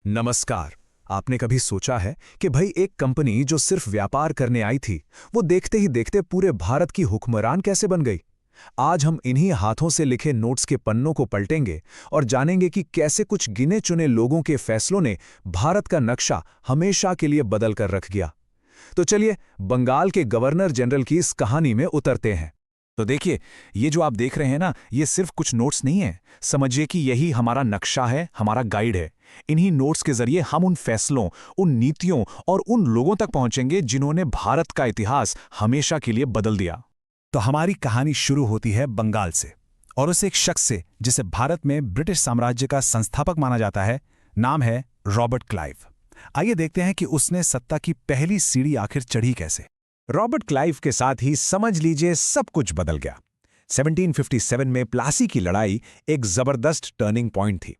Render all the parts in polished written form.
नमस्कार। आपने कभी सोचा है कि भाई एक कंपनी जो सिर्फ व्यापार करने आई थी, वो देखते ही देखते पूरे भारत की हुक्मरान कैसे बन गई? आज हम इन्हीं हाथों से लिखे नोट्स के पन्नों को पलटेंगे और जानेंगे कि कैसे कुछ गिने चुने लोगों के फैसलों ने भारत का नक्शा हमेशा के लिए बदल कर रख दिया। तो चलिए बंगाल के गवर्नर जनरल की इस कहानी में उतरते हैं। तो देखिए, ये जो आप देख रहे हैं ना, ये सिर्फ कुछ नोट्स नहीं है। समझिए कि यही हमारा नक्शा है, हमारा गाइड है। इन्हीं नोट्स के जरिए हम उन फैसलों, उन नीतियों और उन लोगों तक पहुंचेंगे जिन्होंने भारत का इतिहास हमेशा के लिए बदल दिया। तो हमारी कहानी शुरू होती है बंगाल से, और उस एक शख्स से जिसे भारत में ब्रिटिश साम्राज्य का संस्थापक माना जाता है। नाम है रॉबर्ट क्लाइव। आइए देखते हैं कि उसने सत्ता की पहली सीढ़ी आखिर चढ़ी कैसे। रॉबर्ट क्लाइव के साथ ही समझ लीजिए सब कुछ बदल गया। 1757 में प्लासी की लड़ाई एक जबरदस्त टर्निंग पॉइंट थी।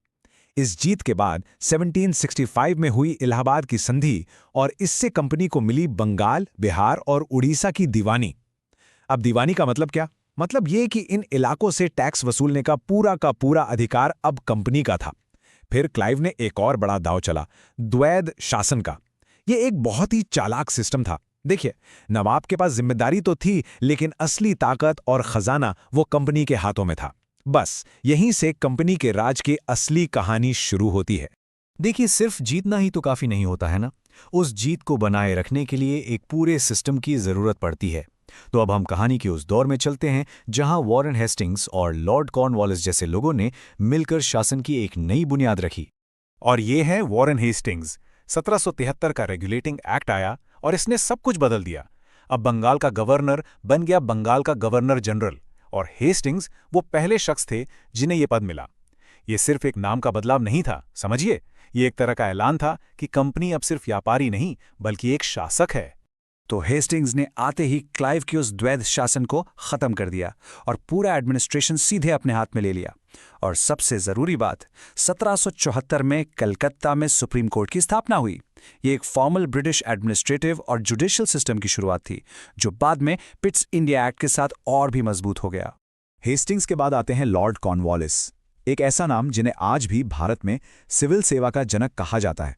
इस जीत के बाद 1765 में हुई इलाहाबाद की संधि, और इससे कंपनी को मिली बंगाल, बिहार और उड़ीसा की दीवानी। अब दीवानी का मतलब क्या? मतलब ये कि इन इलाकों से टैक्स वसूलने का पूरा अधिकार अब कंपनी का था। फिर क्लाइव ने एक और बड़ा दांव चला, द्वैध शासन का। ये एक बहुत ही चालाक सिस्टम था। देखिए, नवाब के पास जिम्मेदारी तो थी, लेकिन असली ताकत और खजाना वो कंपनी के हाथों में था। बस यहीं से कंपनी के राज की असली कहानी शुरू होती है। देखिए, सिर्फ जीतना ही तो काफी नहीं होता है ना। उस जीत को बनाए रखने के लिए एक पूरे सिस्टम की जरूरत पड़ती है। तो अब हम कहानी के उस दौर में चलते हैं जहां वॉरेन हेस्टिंग्स और लॉर्ड कॉर्नवालिस जैसे लोगों ने मिलकर शासन की एक नई बुनियाद रखी। और ये है वॉरेन हेस्टिंग्स। 1773 का रेगुलेटिंग एक्ट आया और इसने सब कुछ बदल दिया। अब बंगाल का गवर्नर बन गया बंगाल का गवर्नर जनरल, और हेस्टिंग्स वो पहले शख्स थे जिन्हें ये पद मिला। ये सिर्फ एक नाम का बदलाव नहीं था, समझिए। ये एक तरह का ऐलान था कि कंपनी अब सिर्फ व्यापारी नहीं बल्कि एक शासक है। तो हेस्टिंग्स ने आते ही क्लाइव के उस द्वैध शासन को खत्म कर दिया और पूरा एडमिनिस्ट्रेशन सीधे अपने हाथ में ले लिया। और सबसे जरूरी बात, 1774 में कलकत्ता में सुप्रीम कोर्ट की स्थापना हुई। ये एक फॉर्मल ब्रिटिश एडमिनिस्ट्रेटिव और जुडिशियल सिस्टम की शुरुआत थी, जो बाद में पिट्स इंडिया एक्ट के साथ और भी मजबूत हो गया। हेस्टिंग्स के बाद आते हैं लॉर्ड कॉर्नवालिस, एक ऐसा नाम जिन्हें आज भी भारत में सिविल सेवा का जनक कहा जाता है।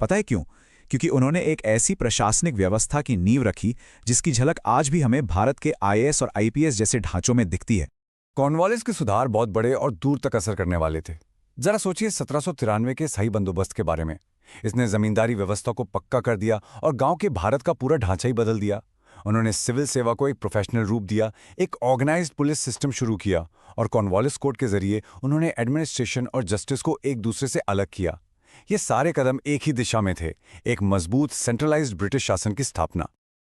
पता है क्यों? क्योंकि उन्होंने एक ऐसी प्रशासनिक व्यवस्था की नींव रखी जिसकी झलक आज भी हमें भारत के आईएएस और आईपीएस जैसे ढांचों में दिखती है। कॉर्नवालिस के सुधार बहुत बड़े और दूर तक असर करने वाले थे। जरा सोचिए 1793 के सही बंदोबस्त के बारे में। इसने जमींदारी व्यवस्था को पक्का कर दिया और गांव के भारत का पूरा ढांचा ही बदल दिया। उन्होंने सिविल सेवा को एक प्रोफेशनल रूप दिया, एक ऑर्गेनाइज्ड पुलिस सिस्टम शुरू किया, और कॉर्नवालिस कोड के जरिए उन्होंने एडमिनिस्ट्रेशन और जस्टिस को एक दूसरे से अलग किया। ये सारे कदम एक ही दिशा में थे, एक मजबूत सेंट्रलाइज्ड ब्रिटिश शासन की स्थापना।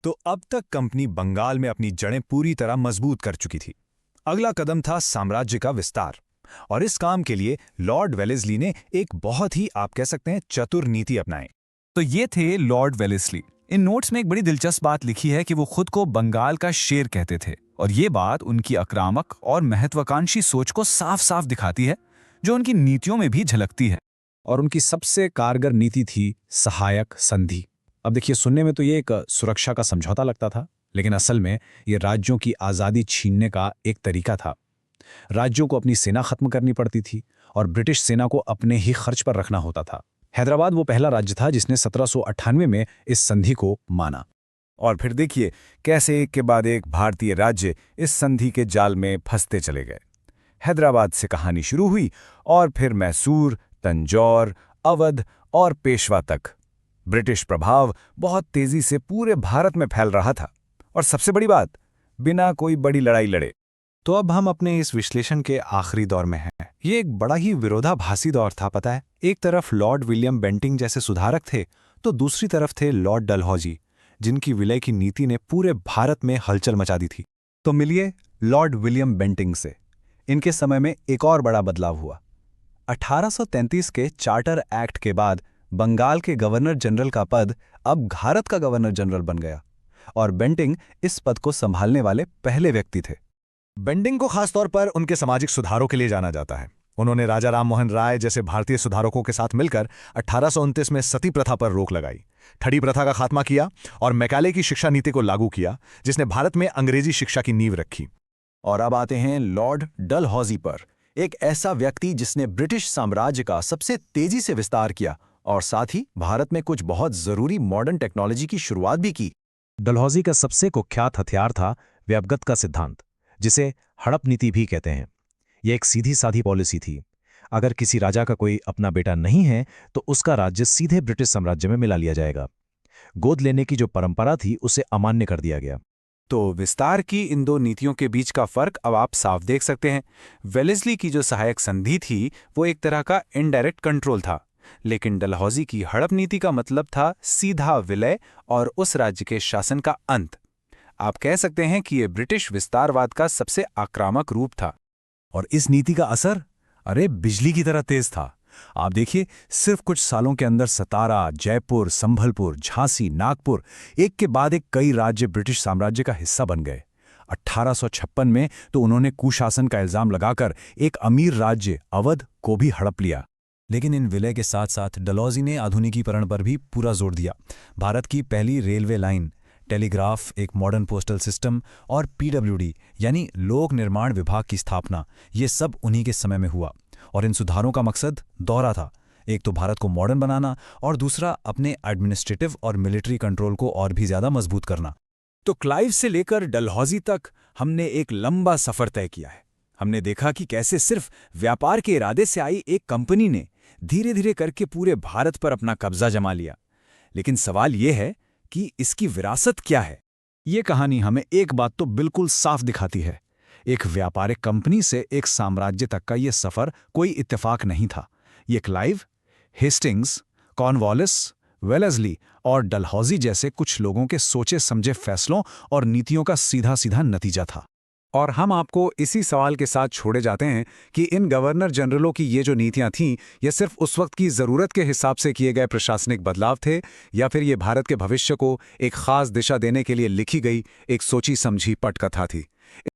तो अब तक कंपनी बंगाल में अपनी जड़ें पूरी तरह मजबूत कर चुकी थी। अगला कदम था साम्राज्य का विस्तार, और इस काम के लिए लॉर्ड वेलेस्ली ने एक बहुत ही, आप कह सकते हैं, चतुर नीति अपनाई। तो ये थे लॉर्ड वेलेस्ली। इन नोट्स में एक बड़ी दिलचस्प बात लिखी है कि वो खुद को बंगाल का शेर कहते थे, और ये बात उनकी आक्रामक और महत्वाकांक्षी सोच को साफ साफ दिखाती है, जो उनकी नीतियों में भी झलकती है। और उनकी सबसे कारगर नीति थी सहायक संधि। अब देखिए, सुनने में तो ये एक सुरक्षा का समझौता लगता था, लेकिन असल में ये राज्यों की आज़ादी छीनने का एक तरीका था। राज्यों को अपनी सेना खत्म करनी पड़ती थी और ब्रिटिश सेना को अपने ही खर्च पर रखना होता था। हैदराबाद वो पहला राज्य था जिसने 1798 में इस संधि को माना। और फिर देखिए कैसे एक के बाद एक भारतीय राज्य इस संधि के जाल में फंसते चले गए। हैदराबाद से कहानी शुरू हुई और फिर मैसूर, तंजौर, अवध और पेशवा तक ब्रिटिश प्रभाव बहुत तेजी से पूरे भारत में फैल रहा था। और सबसे बड़ी बात, बिना कोई बड़ी लड़ाई लड़े। तो अब हम अपने इस विश्लेषण के आखिरी दौर में हैं। ये एक बड़ा ही विरोधाभासी दौर था, पता है। एक तरफ लॉर्ड विलियम बेंटिंग जैसे सुधारक थे, तो दूसरी तरफ थे लॉर्ड डलहौजी, जिनकी विलय की नीति ने पूरे भारत में हलचल मचा दी थी। तो मिलिए लॉर्ड विलियम बेंटिंग से। इनके समय में एक और बड़ा बदलाव हुआ। 1833 के चार्टर एक्ट के बाद बंगाल के गवर्नर जनरल का पद अब भारत का गवर्नर जनरल बन गया, और बेंटिंग इस पद को संभालने वाले पहले व्यक्ति थे। बेंटिंग को खासतौर पर उनके सामाजिक सुधारों के लिए जाना जाता है। उन्होंने राजा राम मोहन राय जैसे भारतीय सुधारकों के साथ मिलकर 1829 में सती प्रथा पर रोक लगाई, ठड़ी प्रथा का खात्मा किया और मैकाले की शिक्षा नीति को लागू किया, जिसने भारत में अंग्रेजी शिक्षा की नींव रखी। और अब आते हैं लॉर्ड डलहौजी पर, एक ऐसा व्यक्ति जिसने ब्रिटिश साम्राज्य का सबसे तेजी से विस्तार किया और साथ ही भारत में कुछ बहुत जरूरी मॉडर्न टेक्नोलॉजी की शुरुआत भी की। डलहौजी का सबसे कुख्यात हथियार था व्यवगत का सिद्धांत, जिसे हड़प नीति भी कहते हैं। यह एक सीधी साधी पॉलिसी थी। अगर किसी राजा का कोई अपना बेटा नहीं है तो उसका राज्य सीधे ब्रिटिश साम्राज्य में मिला लिया जाएगा। गोद लेने की जो परंपरा थी उसे अमान्य कर दिया गया। तो विस्तार की इन दो नीतियों के बीच का फर्क अब आप साफ देख सकते हैं। वेलेस्ली की जो सहायक संधि थी वो एक तरह का इनडायरेक्ट कंट्रोल था, लेकिन डलहौजी की हड़प नीति का मतलब था सीधा विलय और उस राज्य के शासन का अंत। आप कह सकते हैं कि ये ब्रिटिश विस्तारवाद का सबसे आक्रामक रूप था। और इस नीति का असर बिजली की तरह तेज था। आप देखिए, सिर्फ कुछ सालों के अंदर सतारा, जयपुर, संभलपुर, झांसी, नागपुर, एक के बाद एक कई राज्य ब्रिटिश साम्राज्य का हिस्सा बन गए। 1856 में तो उन्होंने कुशासन का इल्जाम लगाकर एक अमीर राज्य अवध को भी हड़प लिया। लेकिन इन विलय के साथ साथ डलहौजी ने आधुनिकीकरण पर भी पूरा जोर दिया। भारत की पहली रेलवे लाइन, टेलीग्राफ, एक मॉडर्न पोस्टल सिस्टम और पीडब्ल्यूडी यानी लोक निर्माण विभाग की स्थापना, ये सब उन्हीं के समय में हुआ। और इन सुधारों का मकसद दोहरा था। एक तो भारत को मॉडर्न बनाना और दूसरा अपने एडमिनिस्ट्रेटिव और मिलिट्री कंट्रोल को और भी ज्यादा मजबूत करना। तो क्लाइव से लेकर डलहौजी तक हमने एक लंबा सफर तय किया है। हमने देखा कि कैसे सिर्फ व्यापार के इरादे से आई एक कंपनी ने धीरे धीरे करके पूरे भारत पर अपना कब्जा जमा लिया। लेकिन सवाल यह है कि इसकी विरासत क्या है। ये कहानी हमें एक बात तो बिल्कुल साफ दिखाती है, एक व्यापारिक कंपनी से एक साम्राज्य तक का यह सफर कोई इत्तेफाक नहीं था। ये क्लाइव, हेस्टिंग्स, कॉर्नवालिस, वेलेस्ली और डलहौजी जैसे कुछ लोगों के सोचे समझे फैसलों और नीतियों का सीधा सीधा नतीजा था। और हम आपको इसी सवाल के साथ छोड़े जाते हैं कि इन गवर्नर जनरलों की ये जो नीतियां थीं, ये सिर्फ उस वक्त की ज़रूरत के हिसाब से किए गए प्रशासनिक बदलाव थे, या फिर ये भारत के भविष्य को एक खास दिशा देने के लिए लिखी गई एक सोची समझी पटकथा थी।